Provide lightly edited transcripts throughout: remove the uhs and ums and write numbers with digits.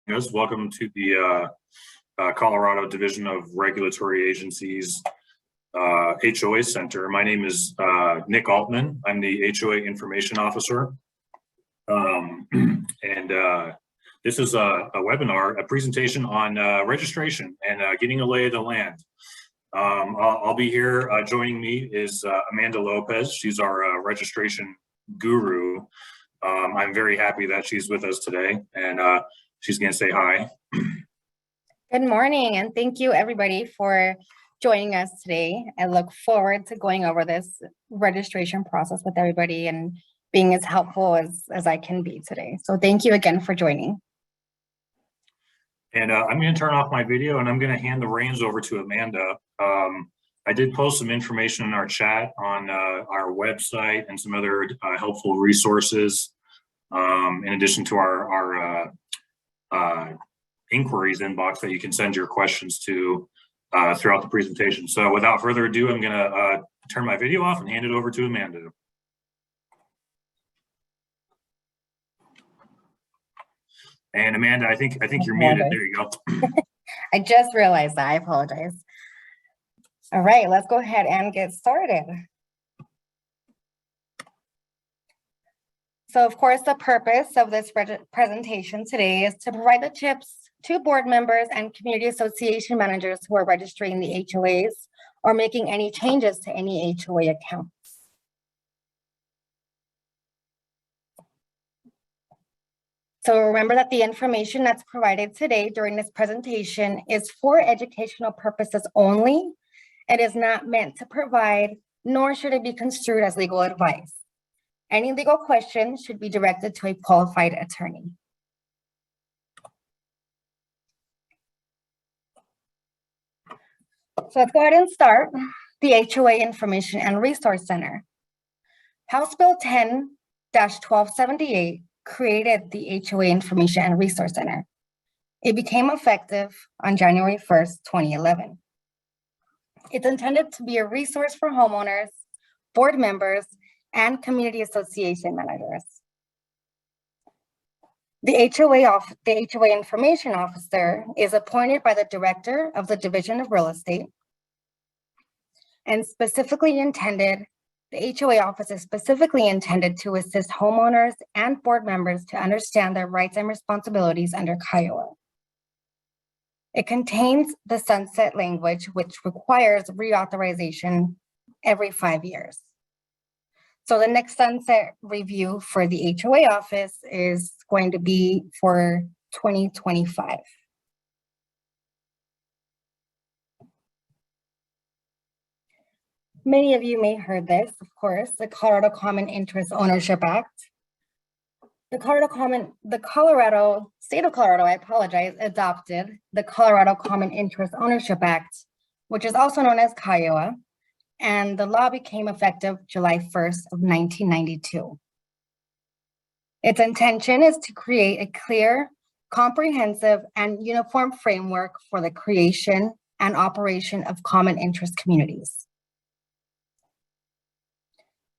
Yes, welcome to the Colorado Division of Regulatory Agencies HOA Center. My name is Nick Altman. I'm the HOA Information Officer. This is a webinar, a presentation on registration and getting a lay of the land. I'll be here. Joining me is Amanda Lopez. She's our registration guru. I'm very happy that she's with us today, and she's going to say hi. Good morning, and thank you everybody for joining us today. I look forward to going over this registration process with everybody and being as helpful as I can be today. So thank you again for joining. And I'm going to turn off my video and I'm going to hand the reins over to Amanda. I did post some information in our chat on our website and some other helpful resources, in addition to our inquiries inbox that you can send your questions to throughout the presentation. So without further ado, I'm going to turn my video off and hand it over to Amanda. And Amanda, I think you're muted. There you go. I just realized that. I apologize. All right, let's go ahead and get started. So of course, the purpose of this presentation today is to provide the tips to board members and community association managers who are registering the HOAs or making any changes to any HOA accounts. So remember that the information that's provided today during this presentation is for educational purposes only. It is not meant to provide, nor should it be construed as legal advice. Any legal questions should be directed to a qualified attorney. So let's go ahead and start the HOA Information and Resource Center. House Bill 10-1278 created the HOA Information and Resource Center. It became effective on January 1st, 2011. It's intended to be a resource for homeowners, board members, and community association managers. The HOA Information Officer is appointed by the Director of the Division of Real Estate and the HOA office is specifically intended to assist homeowners and board members to understand their rights and responsibilities under Kiowa. It contains the sunset language, which requires reauthorization every 5 years. So the next sunset review for the HOA office is going to be for 2025. Many of you may have heard this, of course, the Colorado Common Interest Ownership Act. The state of Colorado, adopted the Colorado Common Interest Ownership Act, which is also known as Kiowa, and the law became effective July 1st of 1992. Its intention is to create a clear, comprehensive, and uniform framework for the creation and operation of common interest communities.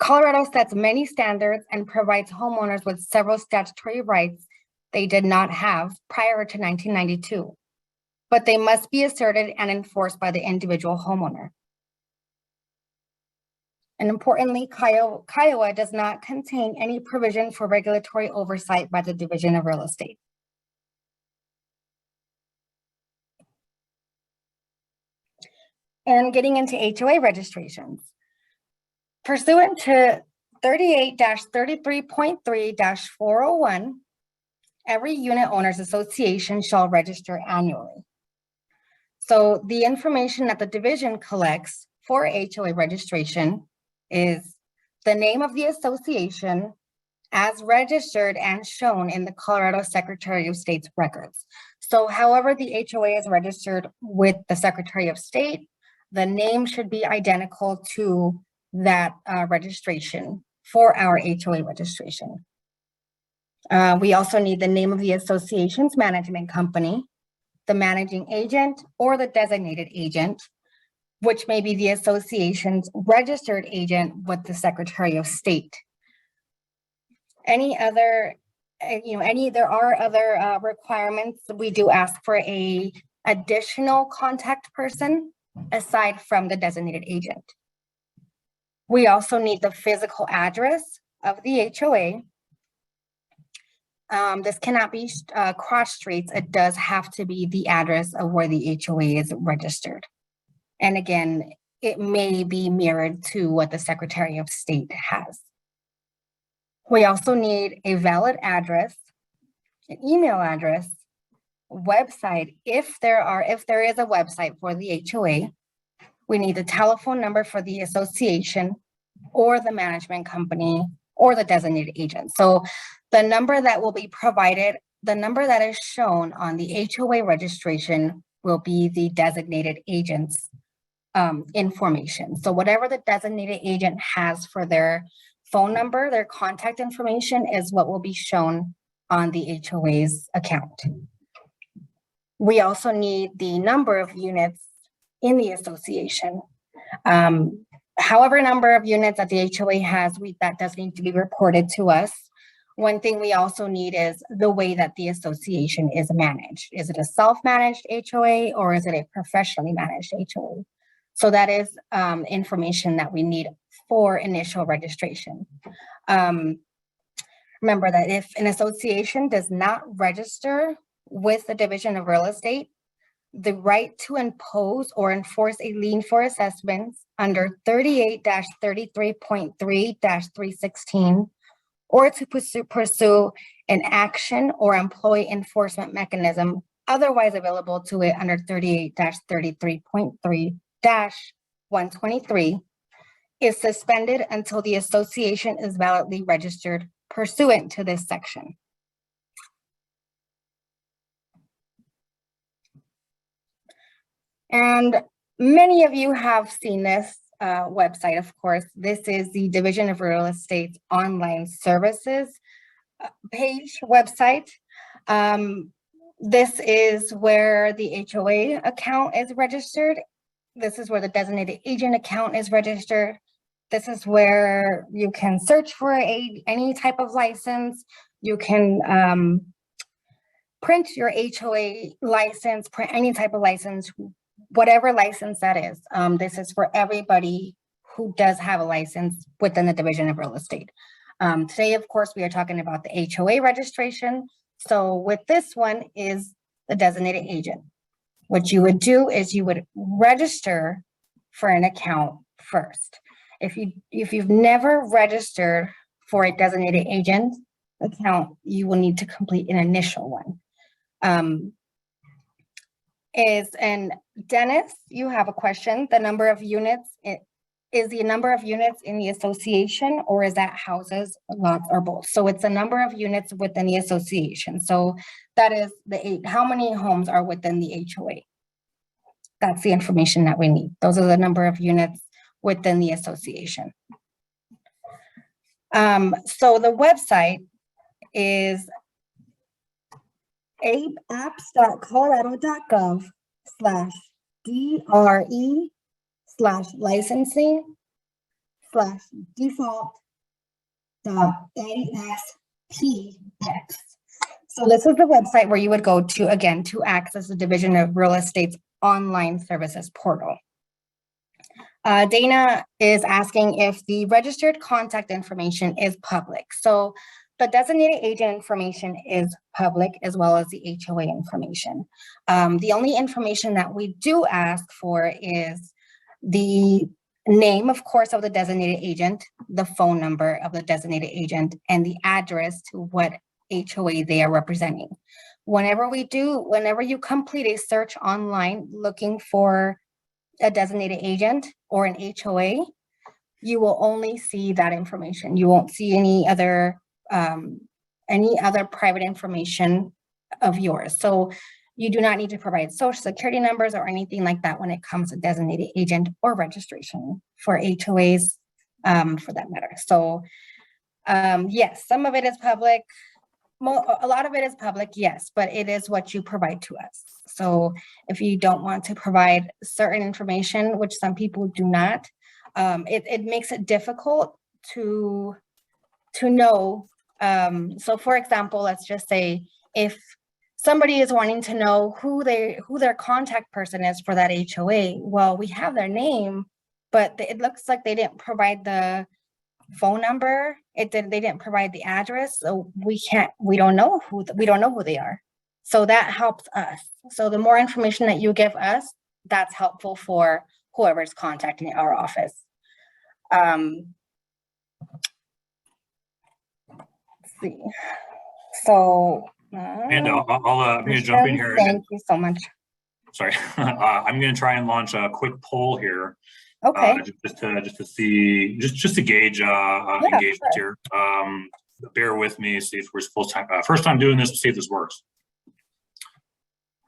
Colorado sets many standards and provides homeowners with several statutory rights they did not have prior to 1992, but they must be asserted and enforced by the individual homeowner. And importantly, Kiowa does not contain any provision for regulatory oversight by the Division of Real Estate. And getting into HOA registrations. Pursuant to 38-33.3-401, every unit owners association shall register annually. So the information that the division collects for HOA registration is the name of the association as registered and shown in the Colorado Secretary of State's records. So however the HOA is registered with the Secretary of State, the name should be identical to that registration for our HOA registration. We also need the name of the association's management company, the managing agent or the designated agent, which may be the association's registered agent with the Secretary of State. Any other there are other requirements. We do ask for a additional contact person aside from the designated agent. We also need the physical address of the HOA. This cannot be cross streets. It does have to be the address of where the HOA is registered. And again, it may be mirrored to what the Secretary of State has. We also need a valid address, an email address, website, if there is a website for the HOA. We need the telephone number for the association or the management company or the designated agent. So the number that will be provided, the number that is shown on the HOA registration will be the designated agent's information. So whatever the designated agent has for their phone number, their contact information is what will be shown on the HOA's account. We also need the number of units in the association. However number of units that the HOA has, that does need to be reported to us. One thing we also need is the way that the association is managed. Is it a self-managed HOA or is it a professionally managed HOA? So that is information that we need for initial registration. Remember that if an association does not register with the Division of Real Estate, the right to impose or enforce a lien for assessments under 38-33.3-316 or to pursue an action or employee enforcement mechanism otherwise available to it under 38-33.3-123 is suspended until the association is validly registered pursuant to this section. And many of you have seen this website, of course. This is the Division of Real Estate's online services page website. This is where the HOA account is registered. This is where the designated agent account is registered. This is where you can search for any type of license. You can print your HOA license, print any type of license, whatever license that is. This is for everybody who does have a license within the Division of Real Estate. Today, of course, we are talking about the HOA registration. So with this one is the designated agent. What you would do is you would register for an account first. If you've never registered for a designated agent account, you will need to complete an initial one. And Dennis, you have a question. The number of units, is the number of units in the association or is that houses, lots, or both? So it's the number of units within the association. So that is how many homes are within the HOA. That's the information that we need. Those are the number of units within the association. So the website is apps.colorado.gov/DRE/default.ASPX. So this is the website where you would go to, again, to access the Division of Real Estate's online services portal. Dana is asking if the registered contact information is public. So the designated agent information is public as well as the HOA information. The only information that we do ask for is the name, of course, of the designated agent, the phone number of the designated agent, and the address to what HOA they are representing. Whenever you complete a search online looking for a designated agent or an HOA, you will only see that information. You won't see any other private information of yours. So you do not need to provide social security numbers or anything like that when it comes to designated agent or registration for HOAs, for that matter. So yes, some of it is public. A lot of it is public, yes, but it is what you provide to us. So if you don't want to provide certain information, which some people do not, it makes it difficult to know So for example, let's just say if somebody is wanting to know who their contact person is for that HOA, well, we have their name, but it looks like they didn't provide the phone number. They didn't provide the address, so we don't know who they are. So that helps us. So the more information that you give us, that's helpful for whoever's contacting our office. Let's see. So And I'm going to jump in here. Thank you so much. Sorry, I'm going to try and launch a quick poll here. Okay. Just to see, just to gauge engagement here. Bear with me, see if we're first time doing this, to see if this works.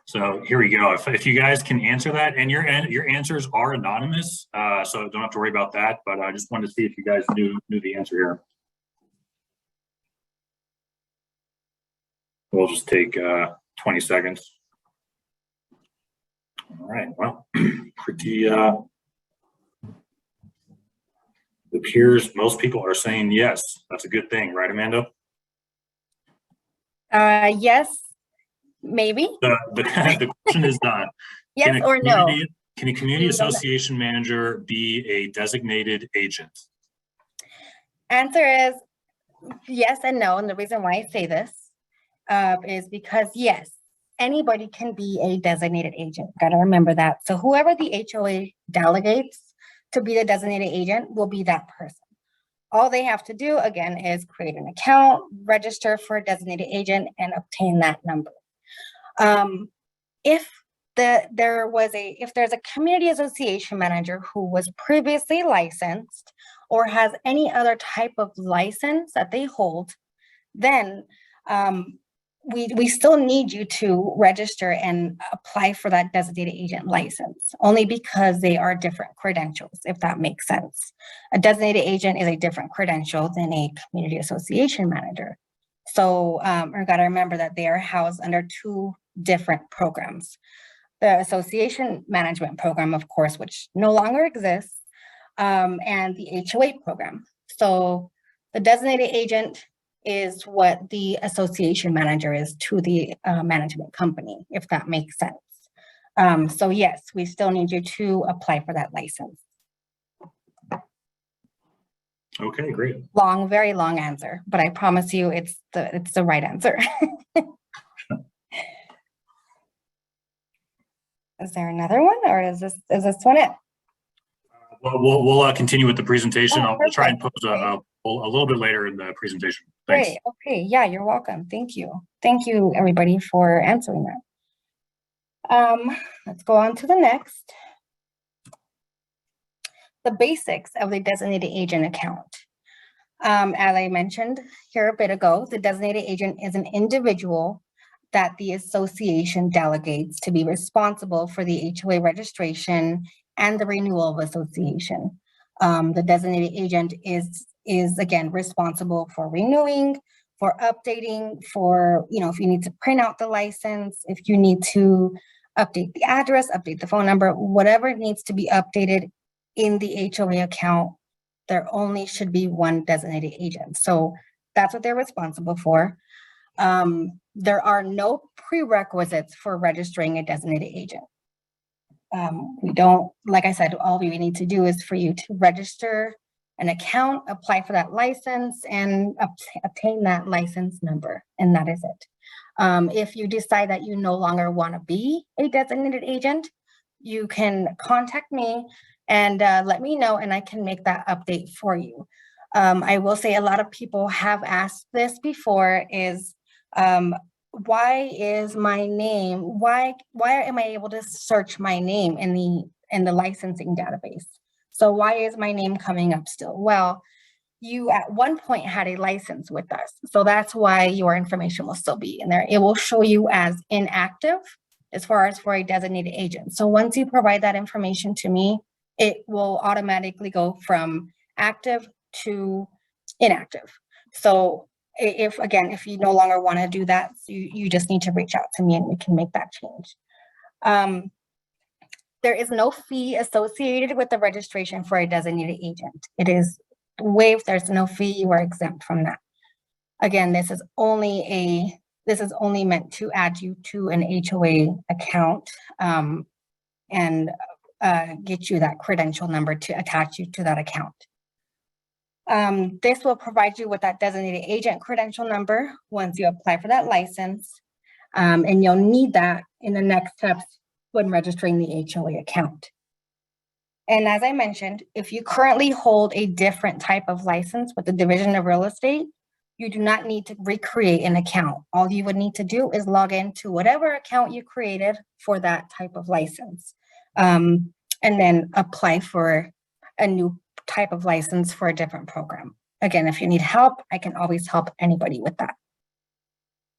So here we go. If you guys can answer that, and your answers are anonymous, so don't have to worry about that. But I just wanted to see if you guys knew the answer here. We'll just take 20 seconds. All right. Well, pretty. It appears most people are saying yes. That's a good thing, right, Amanda? Yes, maybe. The question is done. Yes or no? Can a community association manager be a designated agent? Answer is yes and no. And the reason why I say this is because yes, anybody can be a designated agent. Got to remember that. So whoever the HOA delegates to be the designated agent will be that person. All they have to do, again, is create an account, register for a designated agent, and obtain that number. If there's a community association manager who was previously licensed or has any other type of license that they hold, then we still need you to register and apply for that designated agent license, only because they are different credentials, if that makes sense. A designated agent is a different credential than a community association manager. So we've got to remember that they are housed under two different programs. The association management program, of course, which no longer exists, and the HOA program. So the designated agent is what the association manager is to the management company, if that makes sense. So yes, we still need you to apply for that license. Okay, great. Very long answer, but I promise you it's the right answer. Is there another one, or is this one it? We'll continue with the presentation. Oh, I'll try and pose a little bit later in the presentation. Thanks. Great. Okay. Yeah, you're welcome. Thank you. Thank you, everybody, for answering that. Let's go on to the next. The basics of the designated agent account. As I mentioned here a bit ago, the designated agent is an individual that the association delegates to be responsible for the HOA registration and the renewal of association. The designated agent is again responsible for renewing, for updating, for, if you need to print out the license, if you need to update the address, update the phone number, whatever needs to be updated in the HOA account, there only should be one designated agent. So that's what they're responsible for. There are no prerequisites for registering a designated agent. We don't, like I said, all we need to do is for you to register an account, apply for that license, and obtain that license number, and that is it. If you decide that you no longer want to be a designated agent, you can contact me and let me know, and I can make that update for you. I will say a lot of people have asked this before is, why is my name, why am I able to search my name in the licensing database? So why is my name coming up still? Well, you at one point had a license with us. So that's why your information will still be in there. It will show you as inactive as far as for a designated agent. So once you provide that information to me, it will automatically go from active to inactive. So if you no longer want to do that, you just need to reach out to me and we can make that change. There is no fee associated with the registration for a designated agent. It is waived. There's no fee. You are exempt from that. Again, this is only meant to add you to an HOA account and get you that credential number to attach you to that account. This will provide you with that designated agent credential number once you apply for that license. And you'll need that in the next steps when registering the HOA account. And as I mentioned, if you currently hold a different type of license with the Division of Real Estate, you do not need to recreate an account. All you would need to do is log into whatever account you created for that type of license, and then apply for a new type of license for a different program. Again, if you need help, I can always help anybody with that.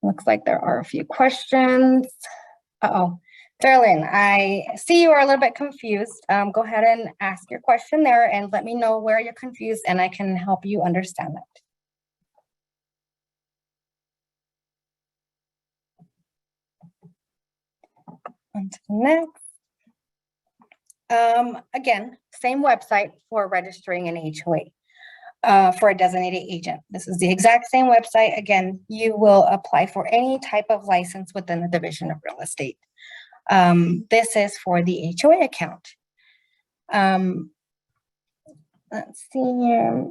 Looks like there are a few questions. Sterling, I see you are a little bit confused. Go ahead and ask your question there and let me know where you're confused and I can help you understand that. On to the next. Again, same website for registering an HOA for a designated agent. This is the exact same website. Again, you will apply for any type of license within the Division of Real Estate. This is for the HOA account. Let's see here.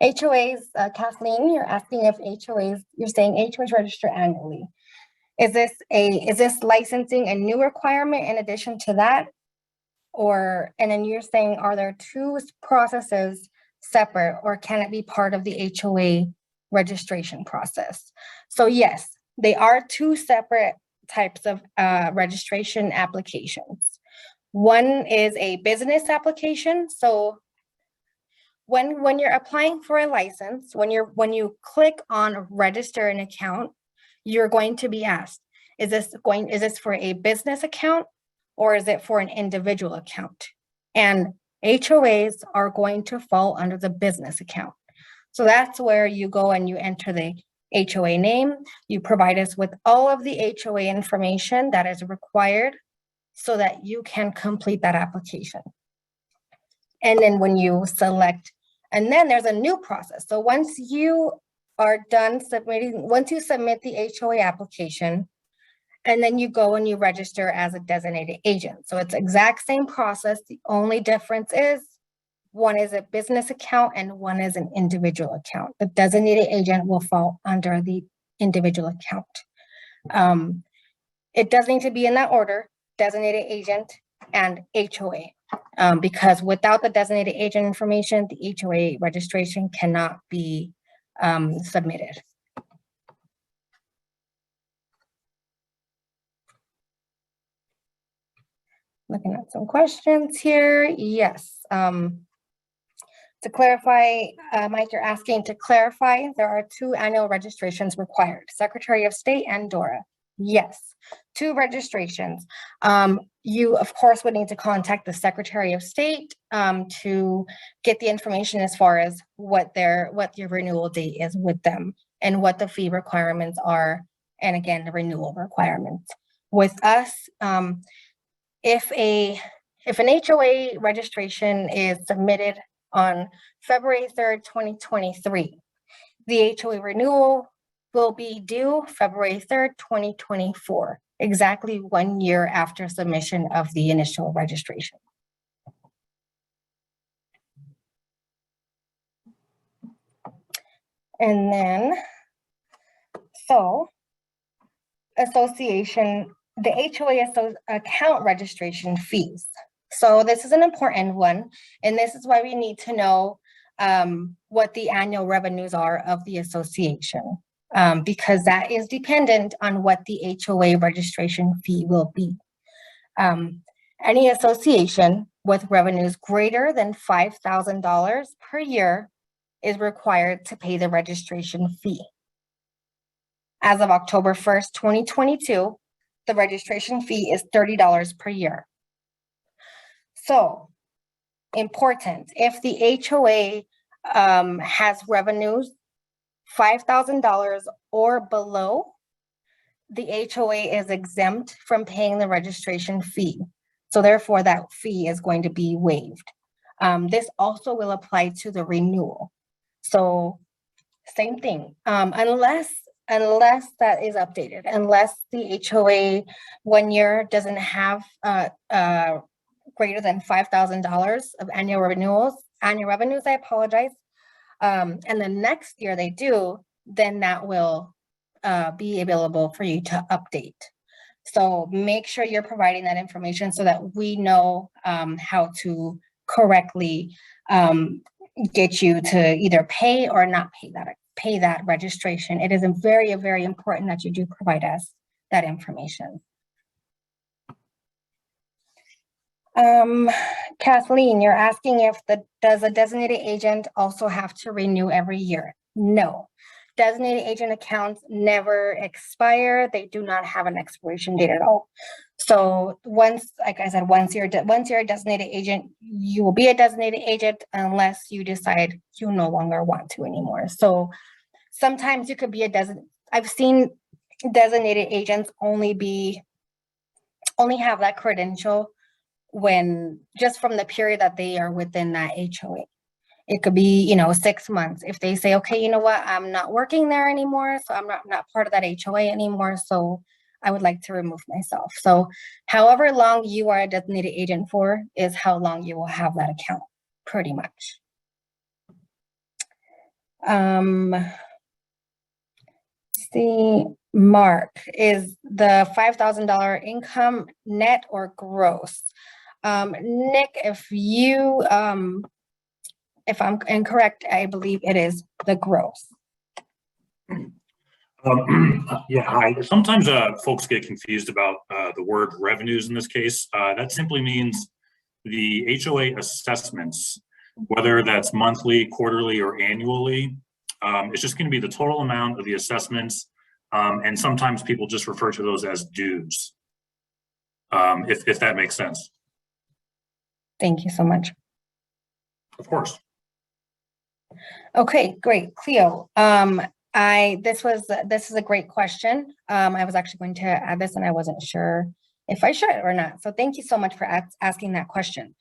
HOAs, Kathleen, you're asking if HOAs, you're saying HOAs register annually. Is this licensing a new requirement in addition to that? And then you're saying, are there two processes separate or can it be part of the HOA registration process? So yes, they are two separate types of registration applications. One is a business application. So when you're applying for a license, when you click on register an account, you're going to be asked, is this for a business account or is it for an individual account? And HOAs are going to fall under the business account. So that's where you go and you enter the HOA name. You provide us with all of the HOA information that is required so that you can complete that application. And then when you select, and then there's a new process. So once you are done submitting, once you submit the HOA application, and then you go and you register as a designated agent. So it's exact same process. The only difference is one is a business account and one is an individual account. The designated agent will fall under the individual account. It does need to be in that order, designated agent and HOA, because without the designated agent information, the HOA registration cannot be submitted. Looking at some questions here. Yes. To clarify, Mike, you're asking to clarify, there are two annual registrations required, Secretary of State and DORA. Yes, two registrations. You, of course, would need to contact the Secretary of State to get the information as far as what your renewal date is with them and what the fee requirements are, and again, the renewal requirements. With us, if an HOA registration is submitted on February 3rd, 2023, the HOA renewal will be due February 3rd, 2024, exactly 1 year after submission of the initial registration. And then, so association, the HOA account registration fees. So this is an important one, and this is why we need to know what the annual revenues are of the association, because that is dependent on what the HOA registration fee will be. Any association with revenues greater than $5,000 per year is required to pay the registration fee. As of October 1st, 2022, the registration fee is $30 per year. So important, if the HOA has revenues $5,000 or below, the HOA is exempt from paying the registration fee. So therefore that fee is going to be waived. This also will apply to the renewal. So same thing, unless that is updated, unless the HOA 1 year doesn't have greater than $5,000 of annual revenues, I apologize. And the next year they do, then that will be available for you to update. So make sure you're providing that information so that we know how to correctly get you to either pay or not pay that registration. It is very, very important that you do provide us that information. Kathleen, you're asking if does a designated agent also have to renew every year? No. Designated agent accounts never expire. They do not have an expiration date at all. So once, like I said, once you're a designated agent, you will be a designated agent unless you decide you no longer want to anymore. So sometimes you could be I've seen designated agents only have that credential when just from the period that they are within that HOA. It could be, 6 months. If they say, okay, you know what, I'm not working there anymore, so I'm not part of that HOA anymore, so I would like to remove myself. So however long you are a designated agent for is how long you will have that account, pretty much. See, Mark, is the $5,000 income net or gross? Nick, if I'm incorrect, I believe it is the gross. Yeah, sometimes folks get confused about the word revenues in this case. That simply means the HOA assessments, whether that's monthly, quarterly, or annually. It's just going to be the total amount of the assessments, and sometimes people just refer to those as dues, if that makes sense. Thank you so much. Of course. Okay, great. Cleo, this is a great question. I was actually going to add this and I wasn't sure if I should or not. So thank you so much for asking that question.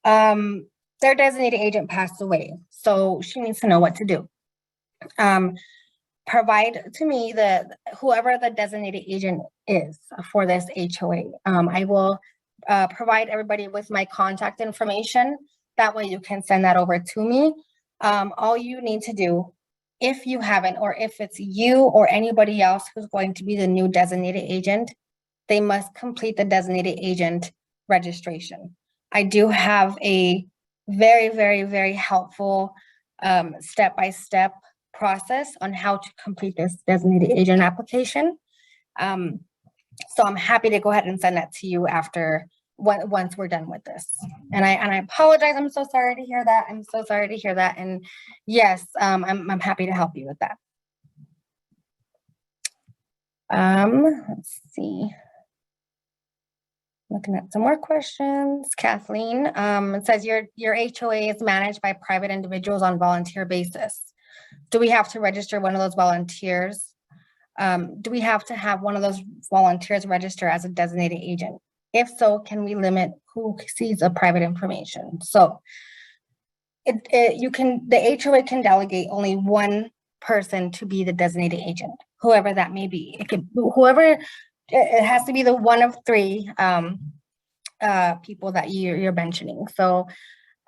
Their designated agent passed away, so she needs to know what to do. Provide to me whoever the designated agent is for this HOA. I will provide everybody with my contact information. That way you can send that over to me. All you need to do, if you haven't, or if it's you or anybody else who's going to be the new designated agent, they must complete the designated agent registration. I do have a very, very, very helpful step-by-step process on how to complete this designated agent application. So I'm happy to go ahead and send that to you once we're done with this. And I apologize. I'm so sorry to hear that. I'm so sorry to hear that. And yes, I'm happy to help you with that. Let's see. Looking at some more questions. Kathleen, it says your HOA is managed by private individuals on volunteer basis. Do we have to register one of those volunteers? Do we have to have one of those volunteers register as a designated agent? If so, can we limit who sees the private information? So the HOA can delegate only one person to be the designated agent, whoever that may be. It has to be the one of three people that you're mentioning. So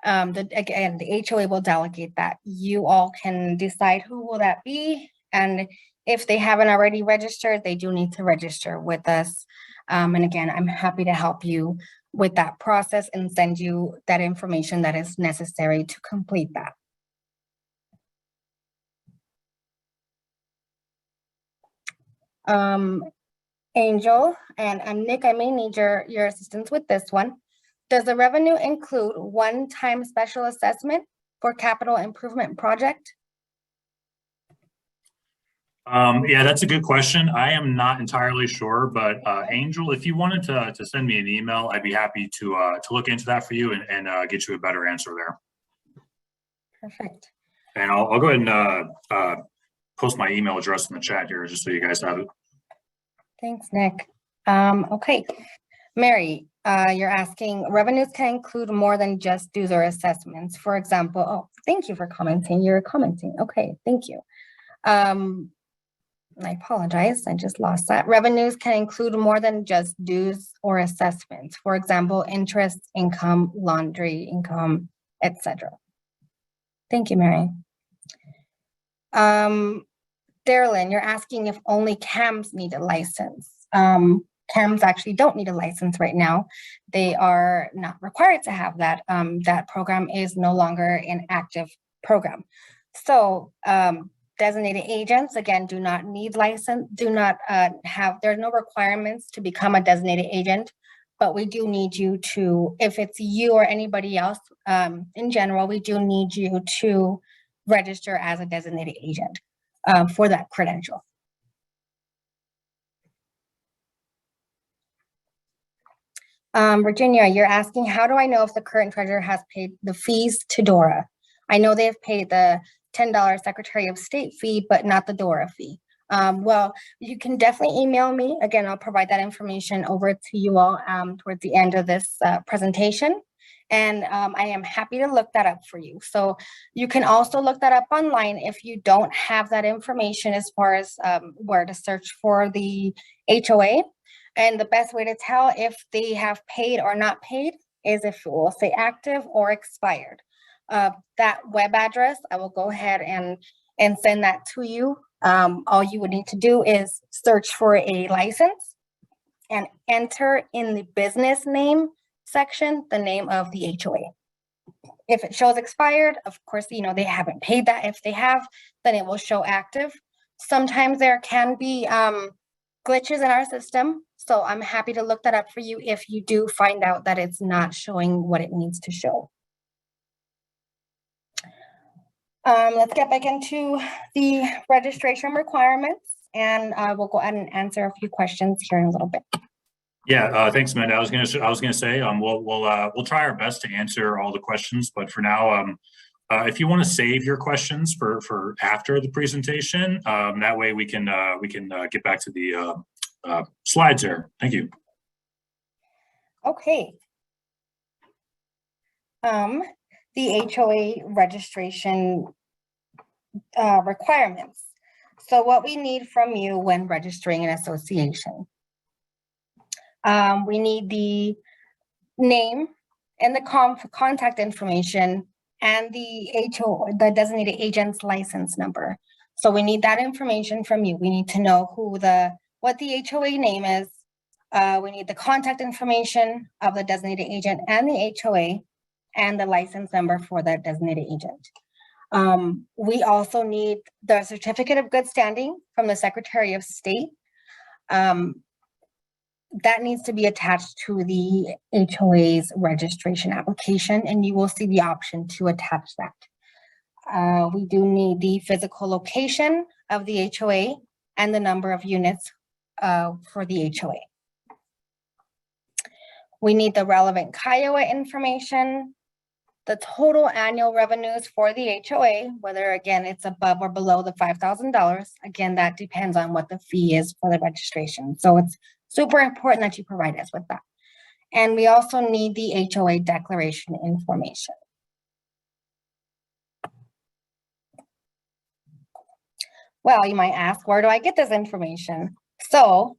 again, the HOA will delegate that. You all can decide who will that be, and if they haven't already registered, they do need to register with us. And again, I'm happy to help you with that process and send you that information that is necessary to complete that. Angel and Nick, I may need your assistance with this one. Does the revenue include one-time special assessment for capital improvement project? Yeah, that's a good question. I am not entirely sure, but Angel, if you wanted to send me an email, I'd be happy to look into that for you and get you a better answer there. Perfect. And I'll go ahead and post my email address in the chat here just so you guys have it. Thanks, Nick. Okay. Mary, you're asking, revenues can include more than just dues or assessments. For example, oh, thank you for commenting. You're commenting. Okay, thank you. I apologize, I just lost that. Revenues can include more than just dues or assessments. For example, interest, income, laundry, income, etc. Thank you, Mary. Darlene, you're asking if only CAMs need a license. CAMs actually don't need a license right now. They are not required to have that. That program is no longer an active program. So designated agents, again, do not need license, there are no requirements to become a designated agent, but we do need you to, if it's you or anybody else in general, we do need you to register as a designated agent for that credential. Virginia, you're asking, how do I know if the current treasurer has paid the fees to Dora? I know they've paid the $10 Secretary of State fee, but not the Dora fee. Well, you can definitely email me. Again, I'll provide that information over to you all towards the end of this presentation. And I am happy to look that up for you. So you can also look that up online if you don't have that information as far as where to search for the HOA. And the best way to tell if they have paid or not paid is if it will say active or expired. That web address, I will go ahead and send that to you. All you would need to do is search for a license and enter in the business name section the name of the HOA. If it shows expired, of course, you know, they haven't paid that. If they have, then it will show active. Sometimes there can be glitches in our system. So I'm happy to look that up for you if you do find out that it's not showing what it needs to show. Let's get back into the registration requirements, and we'll go ahead and answer a few questions here in a little bit. Yeah, thanks, Amanda. I was gonna say we'll try our best to answer all the questions, but for now, if you want to save your questions for after the presentation, that way we can get back to the slides there. Thank you. Okay. The HOA registration requirements. So what we need from you when registering an association. We need the name and the contact information and the designated agent's license number. So we need that information from you. We need to know what the HOA name is. We need the contact information of the designated agent and the HOA and the license number for that designated agent. We also need the certificate of good standing from the Secretary of State. That needs to be attached to the HOA's registration application, and you will see the option to attach that. We do need the physical location of the HOA and the number of units for the HOA. We need the relevant Kiowa information, the total annual revenues for the HOA, whether again it's above or below the $5,000. Again, that depends on what the fee is for the registration. So it's super important that you provide us with that. And we also need the HOA declaration information. Well, you might ask, where do I get this information? So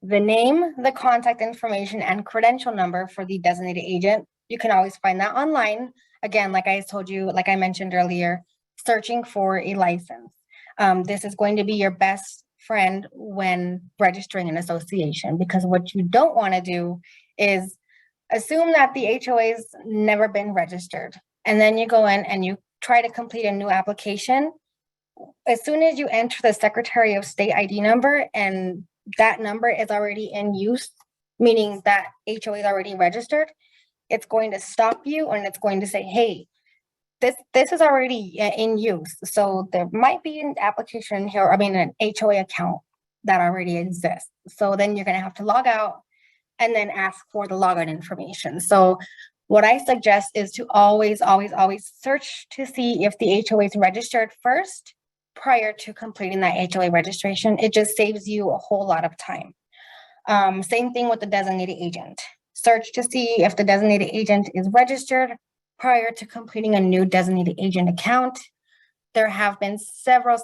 the name, the contact information, and credential number for the designated agent, you can always find that online. Again, like I told you, like I mentioned earlier, searching for a license. This is going to be your best friend when registering an association, because what you don't want to do is assume that the HOA's never been registered. And then you go in and you try to complete a new application. As soon as you enter the Secretary of State ID number and that number is already in use, meaning that HOA is already registered, it's going to stop you and it's going to say, hey, this is already in use. So there might be an application here, an HOA account that already exists. So then you're going to have to log out and then ask for the login information. So what I suggest is to always search to see if the HOA is registered first prior to completing that HOA registration. It just saves you a whole lot of time. Same thing with the designated agent. Search to see if the designated agent is registered prior to completing a new designated agent account. There have been several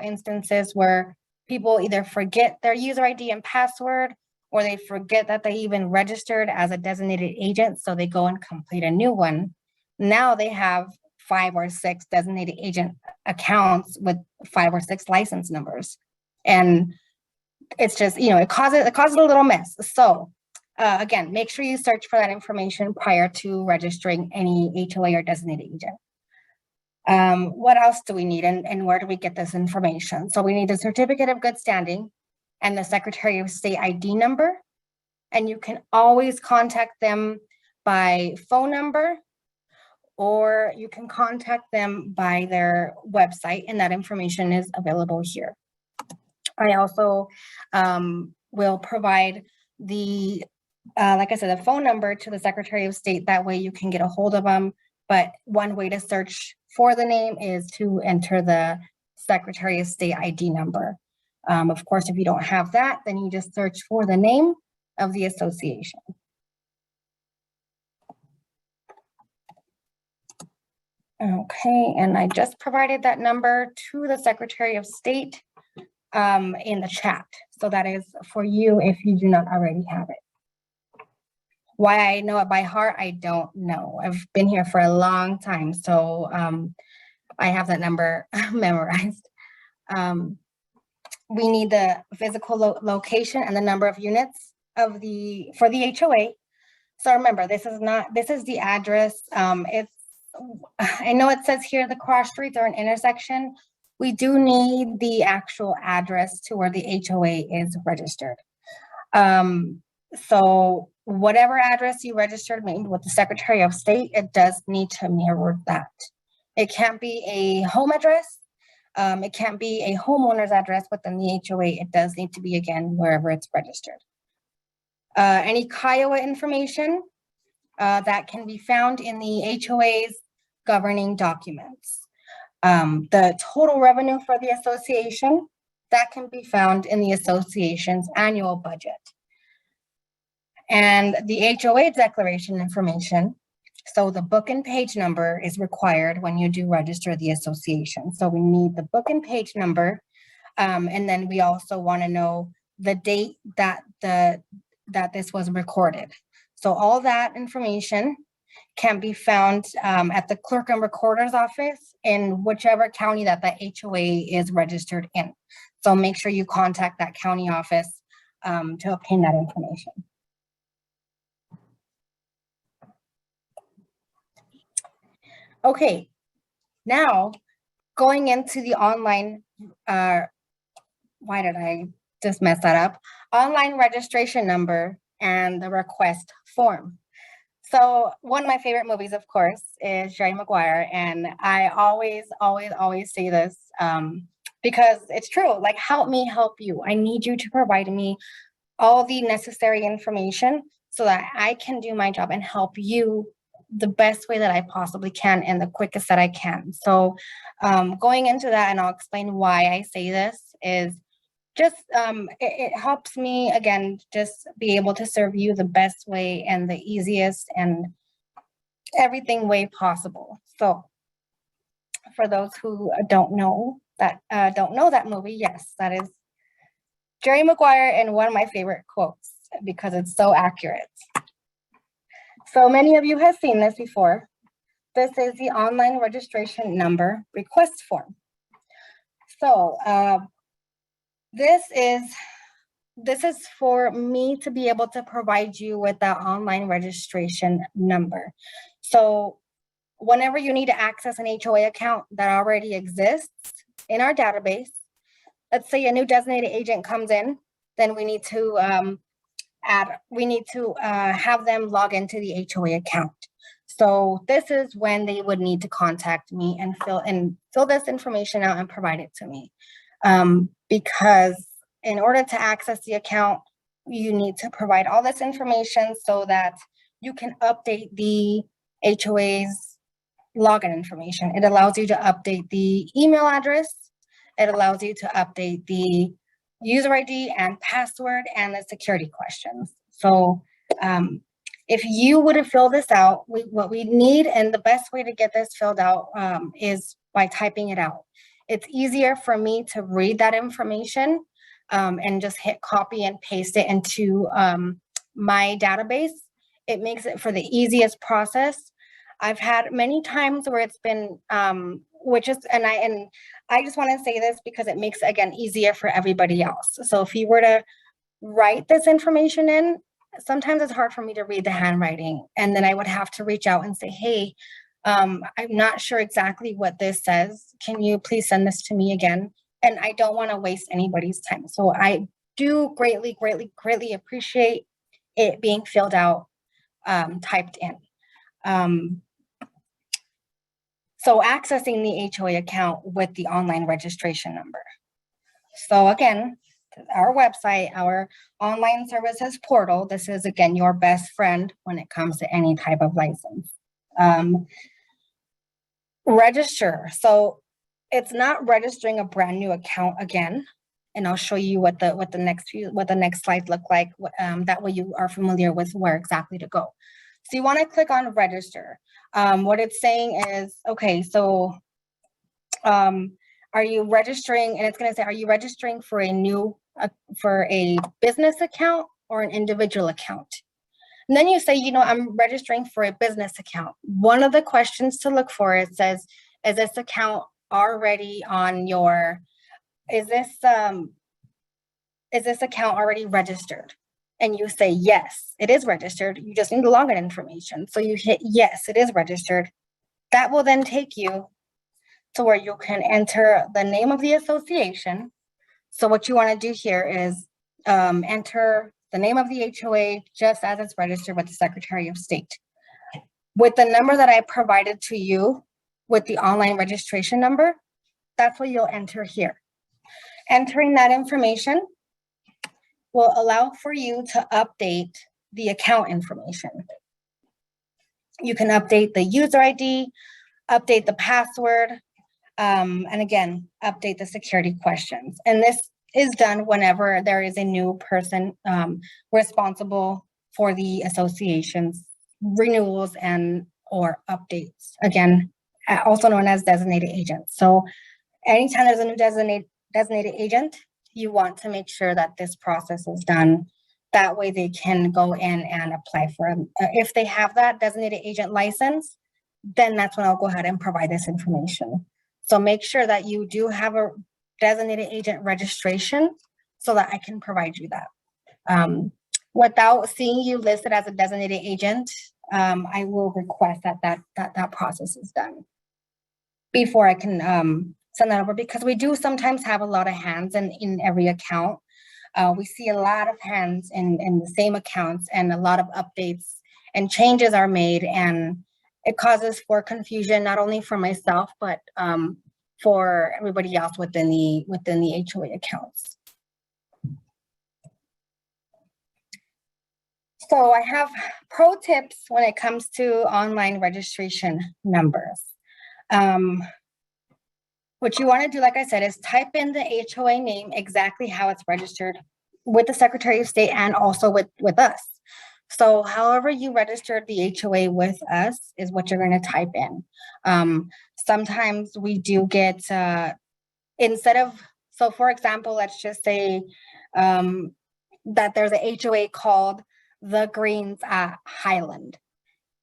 instances where people either forget their user ID and password, or they forget that they even registered as a designated agent, so they go and complete a new one. Now they have 5 or 6 designated agent accounts with 5 or 6 license numbers. And it's just, it causes a little mess. So again, make sure you search for that information prior to registering any HOA or designated agent. What else do we need, and where do we get this information? So we need the certificate of good standing and the Secretary of State ID number. And you can always contact them by phone number, or you can contact them by their website, and that information is available here. I also will provide the, like I said, the phone number to the Secretary of State. That way you can get a hold of them. But one way to search for the name is to enter the Secretary of State ID number. Of course, if you don't have that, then you just search for the name of the association. Okay, and I just provided that number to the Secretary of State in the chat. So that is for you if you do not already have it. Why I know it by heart, I don't know. I've been here for a long time, so I have that number memorized. We need the physical location and the number of units for the HOA. So remember, this is the address. I know it says here the cross streets are an intersection. We do need the actual address to where the HOA is registered. So whatever address you registered with the Secretary of State, it does need to mirror that. It can't be a home address. It can't be a homeowner's address within the HOA. It does need to be, again, wherever it's registered. Any Kiowa information that can be found in the HOA's governing documents. The total revenue for the association, that can be found in the association's annual budget. And the HOA declaration information, so the book and page number is required when you do register the association. So we need the book and page number, and then we also want to know the date that this was recorded. So all that information can be found at the clerk and recorder's office in whichever county that the HOA is registered in. So make sure you contact that county office to obtain that information. Okay, now going into the online, why did I just mess that up? Online registration number and the request form. So one of my favorite movies, of course, is Jerry Maguire. And I always say this because it's true. Like, help me help you. I need you to provide me all the necessary information so that I can do my job and help you the best way that I possibly can and the quickest that I can. So going into that, and I'll explain why I say this, is just it helps me, again, just be able to serve you the best way and the easiest and everything way possible. So for those who don't know that movie, yes, that is Jerry Maguire, and one of my favorite quotes because it's so accurate. So many of you have seen this before. This is the online registration number request form. So this is for me to be able to provide you with that online registration number. So whenever you need to access an HOA account that already exists in our database, let's say a new designated agent comes in, then we need to have them log into the HOA account. So this is when they would need to contact me and fill this information out and provide it to me. Because in order to access the account, you need to provide all this information so that you can update the HOA's login information. It allows you to update the email address. It allows you to update the user ID and password, and the security questions. So if you were to fill this out, what we need, and the best way to get this filled out is by typing it out. It's easier for me to read that information and just hit copy and paste it into my database. It makes it for the easiest process. I've had many times where it's been, and I just want to say this because it makes, again, easier for everybody else. So if you were to write this information in, sometimes it's hard for me to read the handwriting, and then I would have to reach out and say, hey, I'm not sure exactly what this says. Can you please send this to me again? And I don't want to waste anybody's time. So I do greatly appreciate it being filled out, typed in. So accessing the HOA account with the online registration number. So again, our website, our online services portal, this is, again, your best friend when it comes to any type of license. Register. So it's not registering a brand new account again, and I'll show you what the next slides look like. That way you are familiar with where exactly to go. So you want to click on register. What it's saying is, okay, so are you registering? And it's going to say, are you registering for for a business account or an individual account? And then you say, I'm registering for a business account. One of the questions to look for, it says, is this account already on your, is this account already registered? And you say, yes, it is registered. You just need the login information. So you hit, yes, it is registered. That will then take you to where you can enter the name of the association. So what you want to do here is enter the name of the HOA just as it's registered with the Secretary of State. With the number that I provided to you with the online registration number, that's what you'll enter here. Entering that information will allow for you to update the account information. You can update the user ID, update the password, and again, update the security questions. And this is done whenever there is a new person responsible for the association's renewals and or updates. Again, also known as designated agents. So anytime there's a new designated agent, you want to make sure that this process is done. That way they can go in and apply for it. If they have that designated agent license, then that's when I'll go ahead and provide this information. So make sure that you do have a designated agent registration so that I can provide you that. Without seeing you listed as a designated agent, I will request that process is done before I can send that over, because we do sometimes have a lot of hands in every account. We see a lot of hands in the same accounts, and a lot of updates and changes are made, and it causes for confusion, not only for myself, but for everybody else within the HOA accounts. So I have pro tips when it comes to online registration numbers. What you want to do, like I said, is type in the HOA name exactly how it's registered with the Secretary of State and also with us. So however you registered the HOA with us is what you're going to type in. Sometimes we do get, instead of, so for example, let's just say that there's a HOA called The Greens at Highland,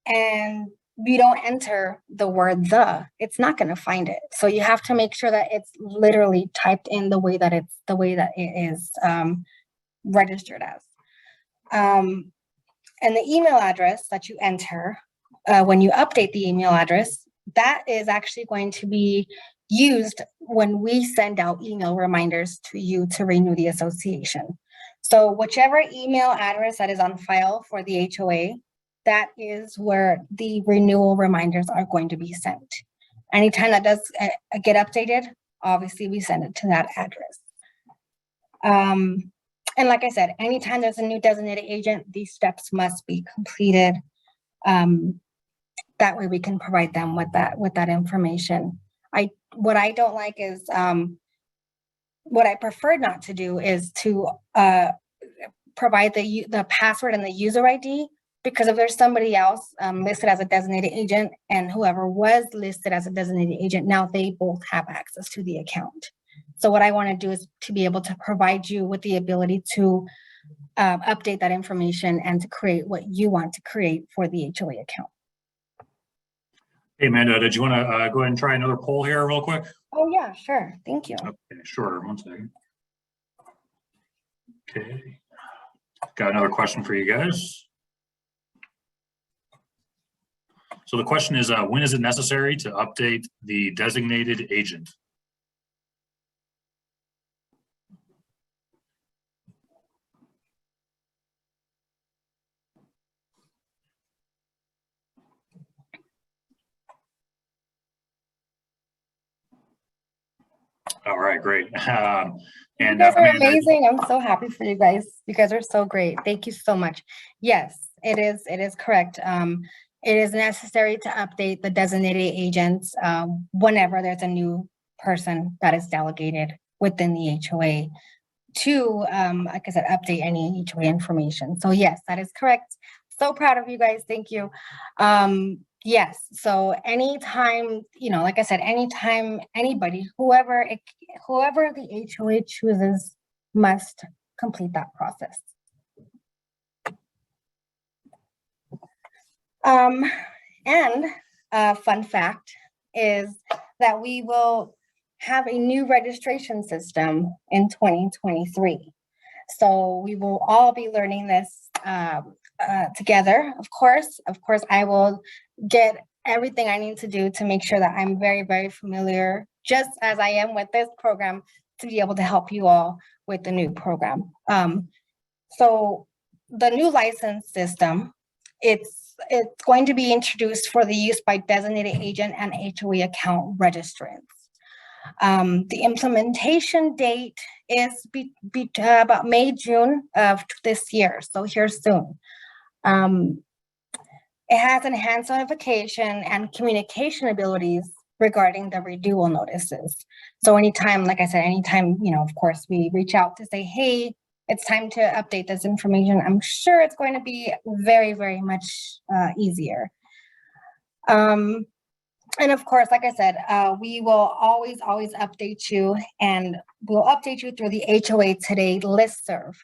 and you don't enter the word the, it's not going to find it. So you have to make sure that it's literally typed in the way that it is registered as. And the email address that you enter when you update the email address, that is actually going to be used when we send out email reminders to you to renew the association. So whichever email address that is on file for the HOA, that is where the renewal reminders are going to be sent. Anytime that does get updated, obviously we send it to that address. And like I said, anytime there's a new designated agent, these steps must be completed. That way we can provide them with that information. What I don't like is what I prefer not to do is to provide the password and the user ID, because if there's somebody else listed as a designated agent and whoever was listed as a designated agent, now they both have access to the account. So what I want to do is to be able to provide you with the ability to update that information and to create what you want to create for the HOA account. Hey, Amanda, did you want to go ahead and try another poll here real quick? Oh, yeah, sure. Thank you. Okay, sure. One second. Okay. Got another question for you guys. So the question is, when is it necessary to update the designated agent? All right, great. You guys are amazing. I'm so happy for you guys. You guys are so great. Thank you so much. Yes, it is correct. It is necessary to update the designated agents whenever there's a new person that is delegated within the HOA to, like I said, update any HOA information. So yes, that is correct. So proud of you guys. Thank you. Yes, so anytime, like I said, anytime anybody, whoever the HOA chooses must complete that process. And a fun fact is that we will have a new registration system in 2023. So we will all be learning this together. Of course, I will get everything I need to do to make sure that I'm very, very familiar, just as I am with this program, to be able to help you all with the new program. So the new license system, it's going to be introduced for the use by designated agent and HOA account registrants. The implementation date is about May, June of this year, so here soon. It has enhanced notification and communication abilities regarding the renewal notices. So anytime, like I said, of course, we reach out to say, hey, it's time to update this information, I'm sure it's going to be very, very much easier. And of course, like I said, we will always update you, and we'll update you through the HOA Today listserv.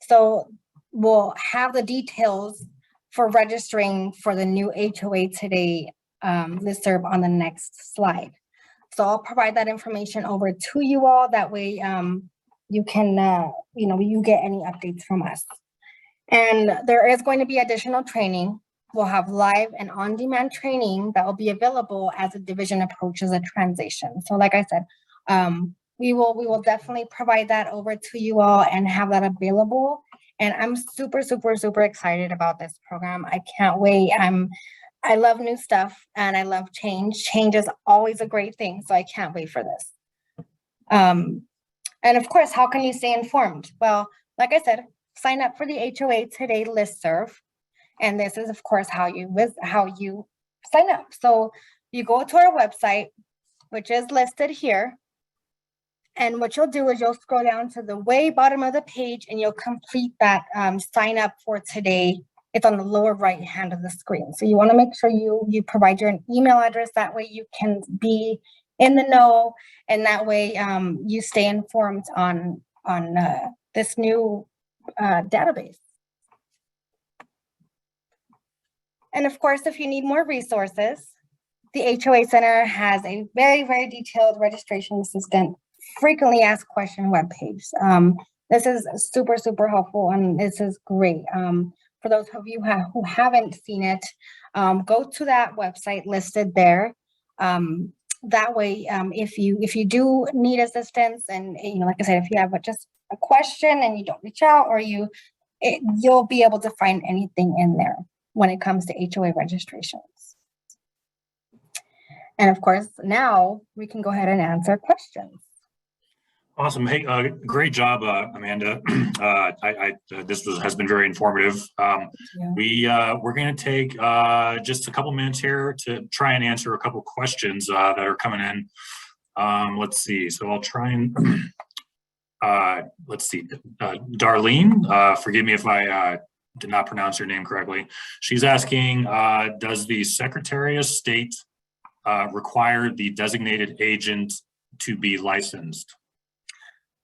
So we'll have the details for registering for the new HOA Today listserv on the next slide. So I'll provide that information over to you all. That way you can, you get any updates from us. And there is going to be additional training. We'll have live and on-demand training that will be available as the division approaches a transition. So like I said, we will definitely provide that over to you all and have that available. And I'm super, super, super excited about this program. I can't wait. I love new stuff and I love change. Change is always a great thing. So I can't wait for this. And of course, how can you stay informed? Well, like I said, sign up for the HOA Today listserv. And this is, of course, how you sign up. So you go to our website, which is listed here. And what you'll do is you'll scroll down to the way bottom of the page and you'll complete that sign up for today. It's on the lower right hand of the screen. So you want to make sure you provide your email address. That way you can be in the know, and that way you stay informed on this new database. And of course, if you need more resources, the HOA Center has a very, very detailed registration assistant frequently asked question webpage. This is super, super helpful, and this is great. For those of you who haven't seen it, go to that website listed there. That way, if you do need assistance, and like I said, if you have just a question and you don't reach out, or you'll be able to find anything in there when it comes to HOA registrations. And of course, now we can go ahead and answer questions. Awesome. Hey, great job, Amanda. This has been very informative. We're going to take just a couple minutes here to try and answer a couple questions that are coming in. Let's see. So I'll try and let's see, Darlene, forgive me if I did not pronounce your name correctly. She's asking, does the Secretary of State require the designated agent to be licensed?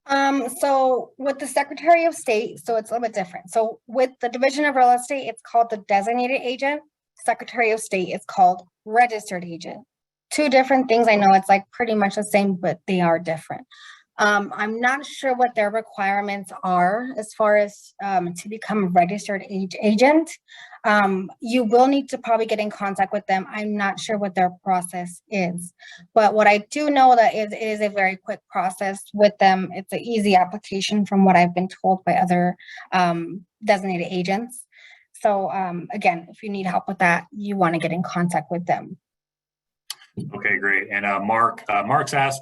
So with the Secretary of State, so it's a little bit different. So with the Division of Real Estate, it's called the designated agent. Secretary of State is called registered agent. Two different things. I know it's like pretty much the same, but they are different. I'm not sure what their requirements are as far as to become a registered agent. You will need to probably get in contact with them. I'm not sure what their process is, but what I do know that it is a very quick process with them. It's an easy application from what I've been told by other designated agents. So again, if you need help with that, you want to get in contact with them. Okay, great. And Mark asked,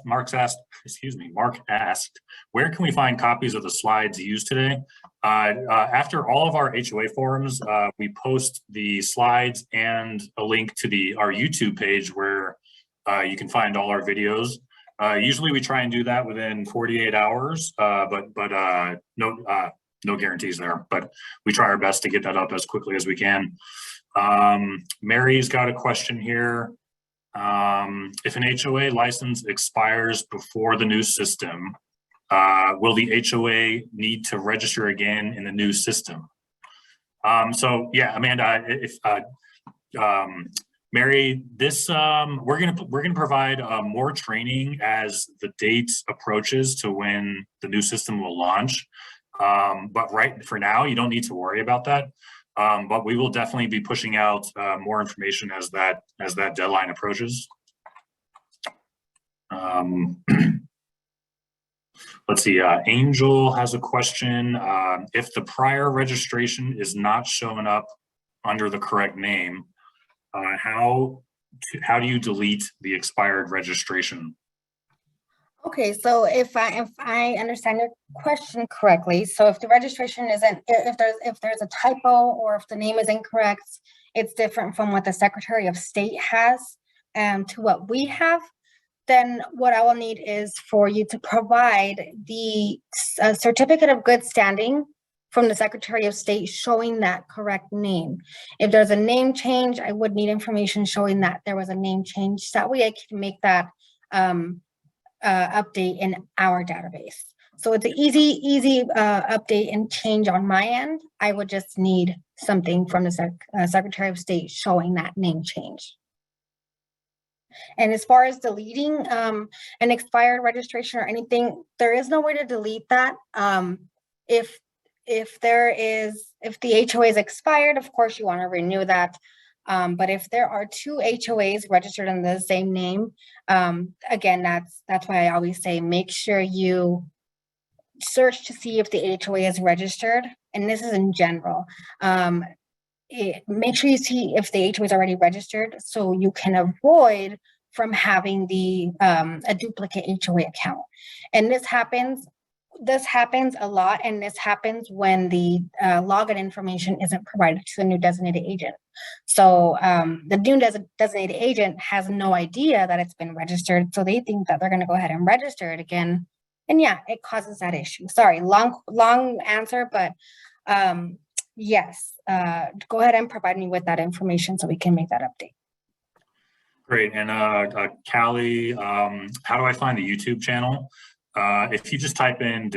where can we find copies of the slides used today? After all of our HOA forums, we post the slides and a link to our YouTube page where you can find all our videos. Usually we try and do that within 48 hours, but no guarantees there, but we try our best to get that up as quickly as we can. Mary's got a question here. If an HOA license expires before the new system, will the HOA need to register again in the new system? So yeah, Amanda, if Mary, this we're gonna provide more training as the date approaches to when the new system will launch. But right for now, you don't need to worry about that. But we will definitely be pushing out more information as that deadline approaches. Let's see, Angel has a question. If the prior registration is not showing up under the correct name, how do you delete the expired registration? Okay, so if I understand your question correctly, so if the registration isn't, if there's a typo or if the name is incorrect, it's different from what the Secretary of State has to what we have, then what I will need is for you to provide the certificate of good standing from the Secretary of State showing that correct name. If there's a name change, I would need information showing that there was a name change. That way I can make that update in our database. So it's an easy update and change on my end. I would just need something from the Secretary of State showing that name change. And as far as deleting an expired registration or anything, there is no way to delete that. If the HOA is expired, of course you want to renew that. But if there are two HOAs registered in the same name, again, that's why I always say make sure you search to see if the HOA is registered. And this is in general. Make sure you see if the HOA is already registered so you can avoid from having a duplicate HOA account. And this happens a lot, and this happens when the login information isn't provided to the new designated agent. So the new designated agent has no idea that it's been registered, so they think that they're going to go ahead and register it again, and yeah, it causes that issue. Sorry, long answer, but yes, go ahead and provide me with that information so we can make that update. Great. And Callie, how do I find the YouTube channel? If you just type in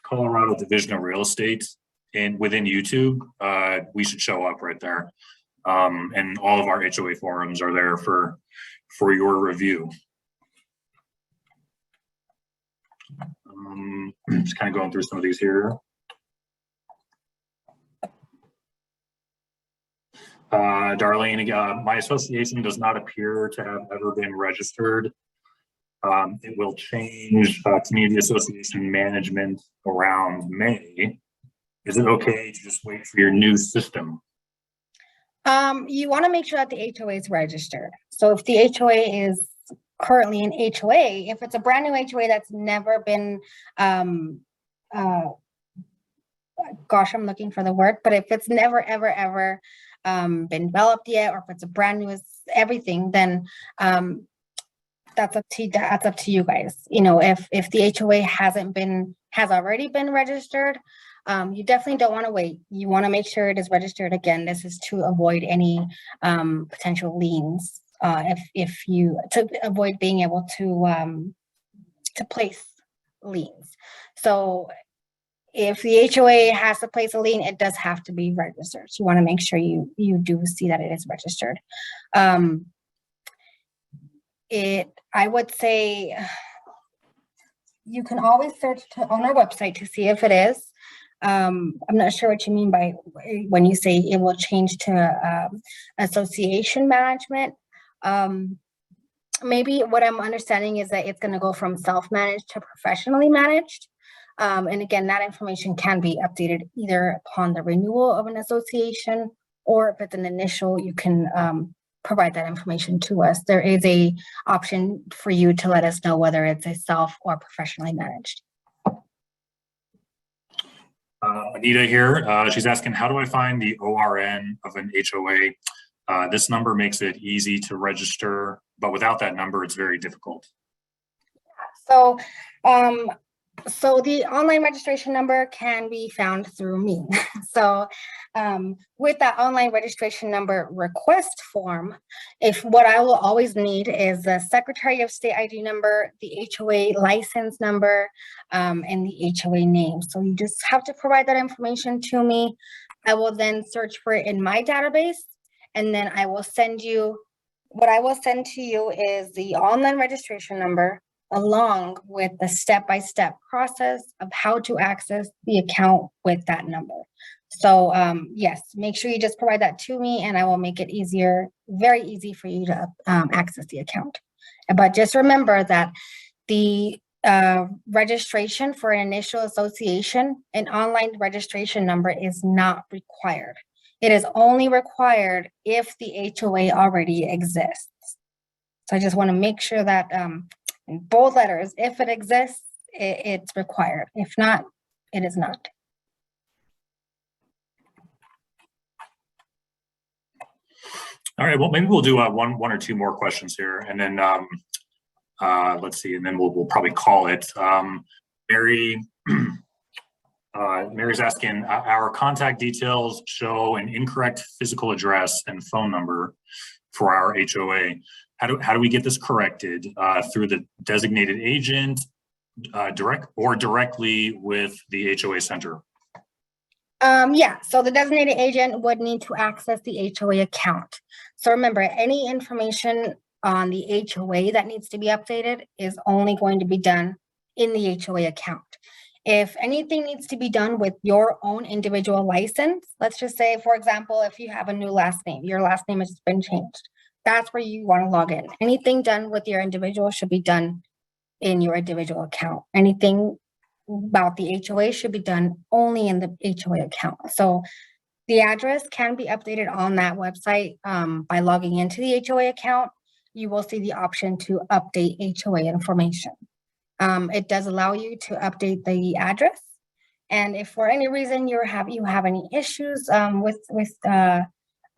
Colorado Division of Real Estate within YouTube, we should show up right there. And all of our HOA forums are there for your review. Just kind of going through some of these here. Darlene, my association does not appear to have ever been registered. It will change community association management around May. Is it okay to just wait for your new system? You want to make sure that the HOA is registered. So if the HOA is currently an HOA, if it's a brand new HOA that's never been, gosh, I'm looking for the word, but if it's never, ever, ever been developed yet, or if it's a brand new everything, then that's up to you guys. You know, if the HOA has already been registered, you definitely don't want to wait. You want to make sure it is registered. Again, this is to avoid any potential liens. To avoid being able to place liens. So if the HOA has to place a lien, it does have to be registered. So you want to make sure you do see that it is registered. I would say you can always search on our website to see if it is. I'm not sure what you mean by when you say it will change to association management. Maybe what I'm understanding is that it's going to go from self-managed to professionally managed. And again, that information can be updated either upon the renewal of an association, or if it's an initial, you can provide that information to us. There is a option for you to let us know whether it's a self or professionally managed. Anita here, she's asking, how do I find the ORN of an HOA? This number makes it easy to register, but without that number, it's very difficult. So, so the online registration number can be found through me. So with that online registration number request form, what I will always need is the Secretary of State ID number, the HOA license number, and the HOA name. So you just have to provide that information to me. I will then search for it in my database, and then I will send you, what I will send to you is the online registration number, along with the step-by-step process of how to access the account with that number. So yes, make sure you just provide that to me, and I will make it easier, very easy for you to access the account. But just remember that the registration for an initial association, an online registration number is not required. It is only required if the HOA already exists. So I just want to make sure that in bold letters, if it exists, it's required. If not, it is not. All right, well, maybe we'll do one or two more questions here, and then let's see, and then we'll probably call it. Mary, Mary's asking, our contact details show an incorrect physical address and phone number for our HOA. How do we get this corrected? Through the designated agent, directly with the HOA center? Yeah, so the designated agent would need to access the HOA account. So remember, any information on the HOA that needs to be updated is only going to be done in the HOA account. If anything needs to be done with your own individual license, let's just say, for example, if you have a new last name, your last name has been changed, that's where you want to log in. Anything done with your individual should be done in your individual account. Anything about the HOA should be done only in the HOA account. So the address can be updated on that website by logging into the HOA account. You will see the option to update HOA information. It does allow you to update the address. And if for any reason you have any issues with that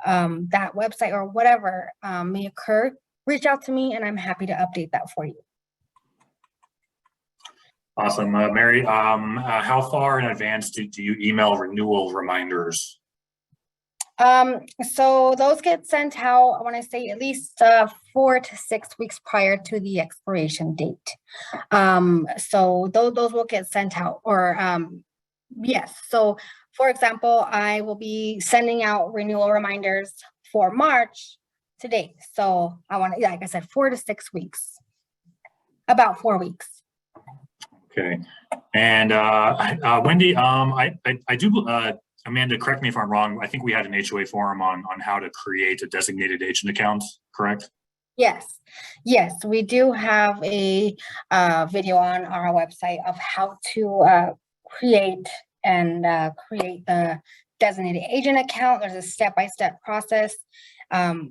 website or whatever may occur, reach out to me and I'm happy to update that for you. Awesome. Mary, how far in advance do you email renewal reminders? So those get sent out, I want to say at least 4 to 6 weeks prior to the expiration date. So those will get sent out, or yes. So for example, I will be sending out renewal reminders for March to date. So I want to, like I said, 4 to 6 weeks, about 4 weeks. Okay. And Wendy, I do, Amanda, correct me if I'm wrong. I think we had an HOA forum on how to create a designated agent account, correct? Yes, we do have a video on our website of how to create the designated agent account. There's a step-by-step process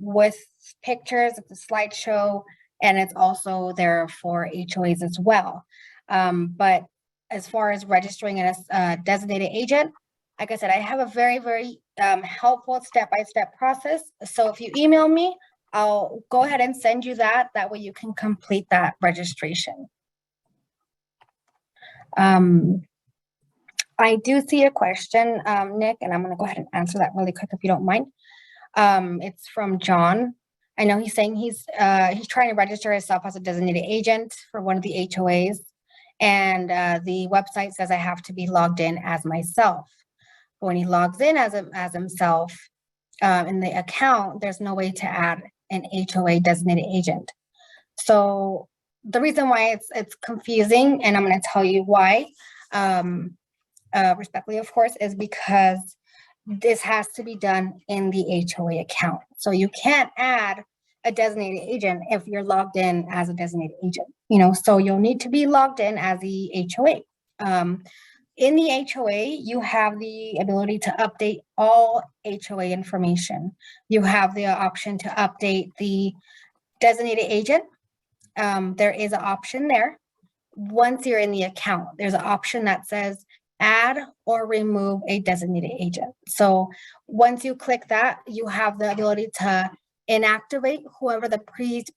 with pictures. It's a slideshow, and it's also there for HOAs as well. But as far as registering as a designated agent, like I said, I have a very, very helpful step-by-step process. So if you email me, I'll go ahead and send you that. That way you can complete that registration. I do see a question, Nick, and I'm going to go ahead and answer that really quick if you don't mind. It's from John. I know he's saying he's trying to register himself as a designated agent for one of the HOAs, and the website says I have to be logged in as myself. But when he logs in as himself in the account, there's no way to add an HOA designated agent. So the reason why it's confusing, and I'm going to tell you why, respectfully, of course, is because this has to be done in the HOA account. So you can't add a designated agent if you're logged in as a designated agent, so you'll need to be logged in as the HOA. In the HOA, you have the ability to update all HOA information. You have the option to update the designated agent. There is an option there. Once you're in the account, there's an option that says add or remove a designated agent. So once you click that, you have the ability to inactivate whoever the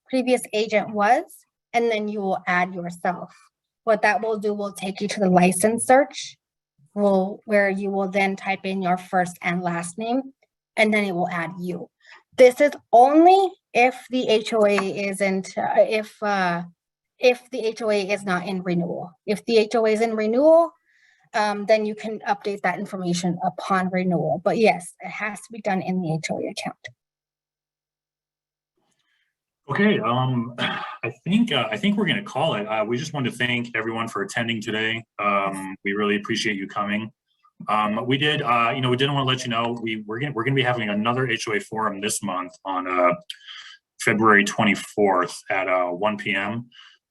previous agent was, and then you will add yourself. What that will do will take you to the license search, where you will then type in your first and last name, and then it will add you. This is only if the HOA isn't, if the HOA is not in renewal. If the HOA is in renewal, then you can update that information upon renewal. But yes, it has to be done in the HOA account. Okay, I think we're going to call it. We just want to thank everyone for attending today. We really appreciate you coming. We did, we didn't want to let you know we're going to be having another HOA forum this month on February 24th at 1 p.m.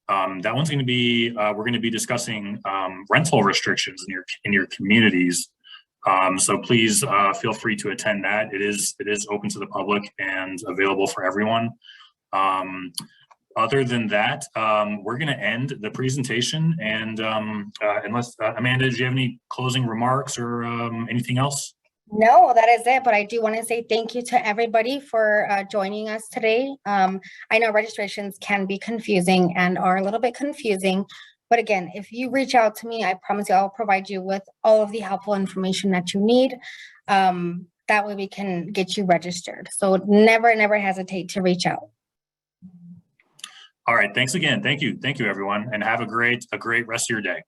That one's going to be we're going to be discussing rental restrictions in your communities. So please feel free to attend that. It is open to the public and available for everyone. Other than that, we're going to end the presentation, and unless Amanda, do you have any closing remarks or anything else? No, that is it. But I do want to say thank you to everybody for joining us today. I know registrations can be confusing and are a little bit confusing. But again, if you reach out to me, I promise you I'll provide you with all of the helpful information that you need. That way we can get you registered. So never, never hesitate to reach out. All right. Thanks again. Thank you. Thank you, everyone. And have a great rest of your day.